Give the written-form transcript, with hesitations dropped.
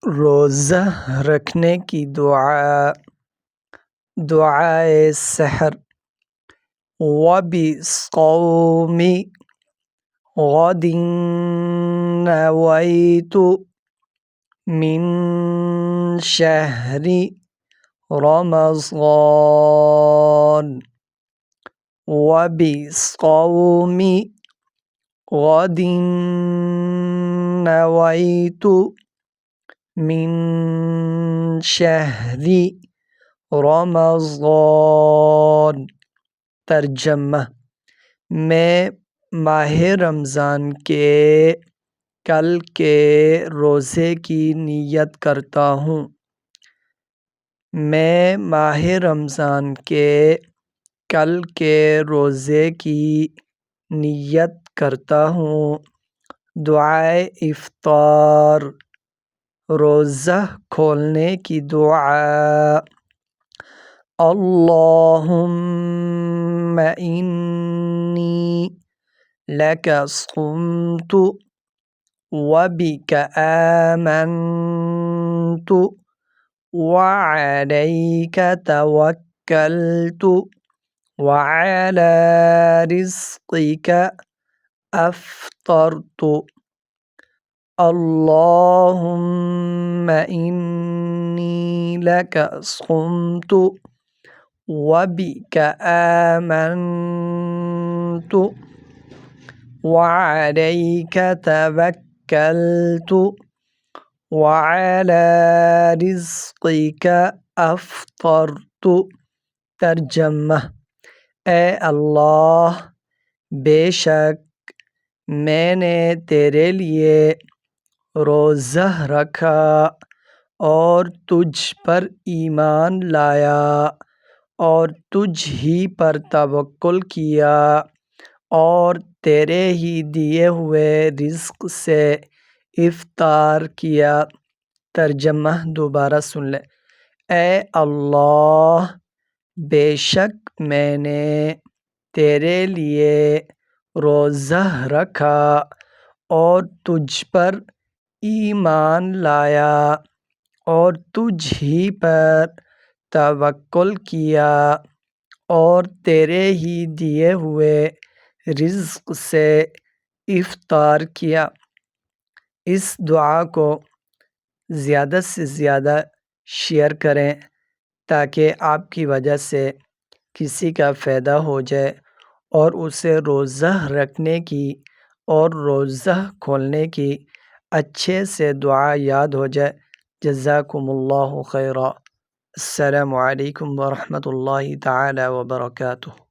روزہ رکھنے کی دعائے سحر وبصوم غد نویت من شہر رمضان وبصوم غد نویت من شہر رمضان۔ ترجمہ: میں ماہ رمضان کے کل کے روزے کی نیت کرتا ہوں۔ میں ماہ رمضان کے کل کے روزے کی نیت کرتا ہوں۔ دعائے افطار، روزہ کھولنے کی دعا: اللہم انی لک صمت وبک آمنت وعلیک توکلت وعلی رزقک افطرت۔ اللہم انی لک صمت وبک آمنت وعلیک توکلت وعلی رزقک افطرت۔ ترجمہ: اے اللہ، بے شک میں نے تیرے لیے روزہ رکھا اور تجھ پر ایمان لایا اور تجھ ہی پر توکل کیا اور تیرے ہی دیے ہوئے رزق سے افطار کیا۔ ترجمہ دوبارہ سن لیں۔ اے اللہ، بے شک میں نے تیرے لیے روزہ رکھا اور تجھ پر ایمان لایا اور تجھ ہی پر توکل کیا اور تیرے ہی دیے ہوئے رزق سے افطار کیا۔ اس دعا کو زیادہ سے زیادہ شیئر کریں تاکہ آپ کی وجہ سے کسی کا فائدہ ہو جائے اور اسے روزہ رکھنے کی اور روزہ کھولنے کی اچھے سے دعا یاد ہو جائے۔ جزاکم اللہ خیرا۔ السلام علیکم ورحمۃ اللہ تعالی وبرکاتہ۔